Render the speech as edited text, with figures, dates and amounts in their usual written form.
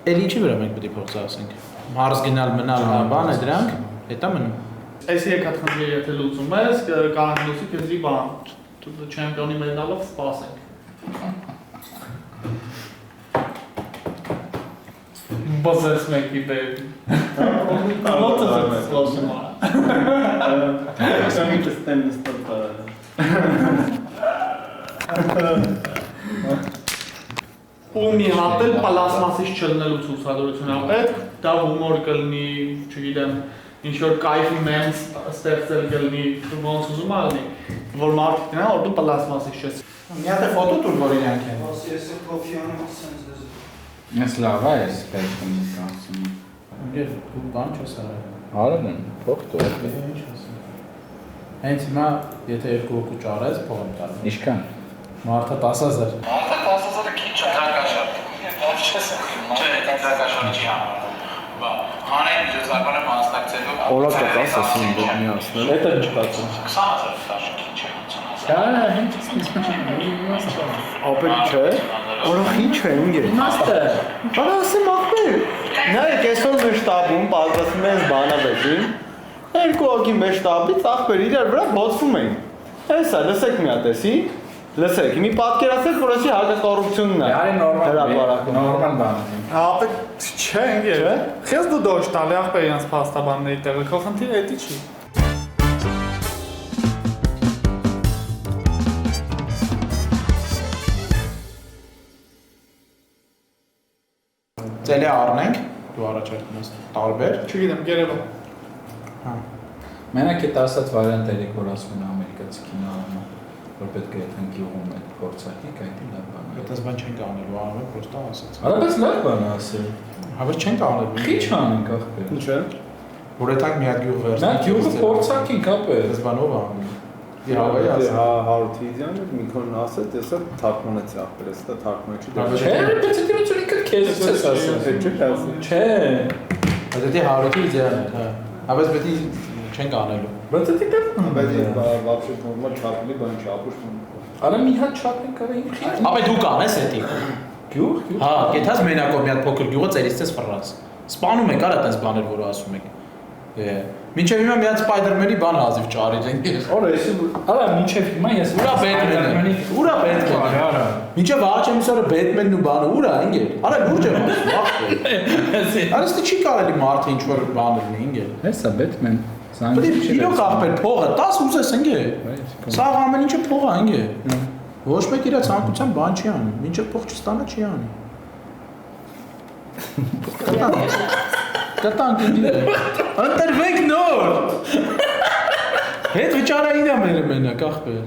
Էլ ինչի վրա մենք պետք է փող ծախսենք։ Մարզ գնալ մնալ բան է դրանք, հետա մնում։ Այս եկած խնդիրը եթե լուծում ես, կարող լուծի քեզի բան, չեմպիոնի մեդալով սպասենք։ Բացես մեկի դեպ։ Ո՞նց է սպասում։ Սամի կստեմ նստել։ Ու մի հատ էլ պլաստմասից չլնելու ցուցադրություն ա պետք, դա հումոր կլինի, չգիտեմ, ինչ-որ կայֆի մեմս ստեղծել կլինի, ոնց ուզում ա լինի, որ մարդիկ գնան, որ դու պլաստմասից չես։ Մի հատ է ֆոտո տուր, որ իրանք են։ Ես կոֆիանում ասենց ես։ Ես լավ է, ես պետք եմ ասում։ Ես բան չես արել։ Արել եմ, փող տուր։ Ինչ ասեմ։ Հենց հիմա եթե երկու հոգու ճարես, փող եմ տալու։ Ինչքան։ Մարդը 10,000։ Մարդը 10,000-ը քիչ է դրակաշար։ Չես չէ, դրակաշարը չի համարվում։ Բա, հանեն միջոցառմանը մասնակցելու։ Օրակը 10 ասում դու մի ասնել։ Դա ինչ կացում։ 20,000 տաշ քիչ է։ Դա հենց Ապեր չէ։ Օրախ ինչ է ինգե։ Մաստը։ Բան ասեմ ախպեր։ Նայեք այսօր մեր շտաբում պատրաստում են բանավեճին։ Երկու օգի մեր շտաբից ախպեր իրար վրա բոցվում են։ Հեսա լսեք մի հատ էսի։ Լսեք, մի պատկերացրեք, որ էսի հակակոռուպցիոնն է։ Արի նորմալ բան։ Ապե չէ, ինգեր։ Խես դու դոշ տալի ախպեր իրանց փաստաբանների տեղը, քո խնդիրը էդի չի։ Ծելի առնենք, դու առաջարկում ես տարբեր։ Չգիտեմ, երևա։ Հա։ Մենակ այդ ասած վարիանտ երեք որ ասում են ամերիկացի կինոարանը, որ պետք է այդքան գյուղում այդ փորձակիկ, այդ լավ բան է։ Այդպես բան չենք անելու, անում ենք պրոստա ասած։ Արա բայց լավ բան է ասել։ Հավես չենք անելու։ Քիչ անենք ախպեր։ Ինչ է։ Որ այդակ մի հատ գյուղ վերցնենք։ Նա գյուղը փորձակիկ ապեր։ Այս բանով անում։ Իհավայի ասած։ Հա Հարութիդյանը մի քոն ասեց, եսա թարգմանեցի ախպեր, էստա թարգմանեցի։ Չէ, բայց դա դու քեզ ես ասել։ Չէ, ասում։ Չէ։ Դա հարուտի իդեան է, հա։ Հավես պետք է չենք անելու։ Բայց դա դե Բայց вообще նորմալ չափելի բան չի, ապուշ։ Արա մի հատ չափենք արա ինքն։ Ապա դու կանես էդի։ Գյուղ։ Հա, գետաս մենակով մի հատ փոքր գյուղը ծերից դες ֆռած։ Սպանում եք արա տես բաներ, որ ասում եք։ Մինչև հիմա մի հատ Սպայդերմենի բան հազիվ ճարիր ենք։ Օր էսի Արա մինչև հիմա ես Ուրա Բեթմենը։ Ուրա Բեթմենը։ Արա։ Մինչև առաջ ամիսը Բեթմենն ու բանը ուրա ինգել։ Արա լուրջ եմ ասում։ Արա ստի չի կարելի մարդը ինչ որ բան լինի ինգել։ Հեսա Բեթմեն։ Պետք է իրոք ախպեր փողը 10 ուզես ինգե։ Սա ամեն ինչը փող է ինգե։ Ոչ մեկ իր ցանկության բան չի անում։ Մինչև փող չստանա չի անի։ Կտանք ինձ։ Ընտրվեք նոր։ Հետ վճարային է մեր մենակ ախպեր։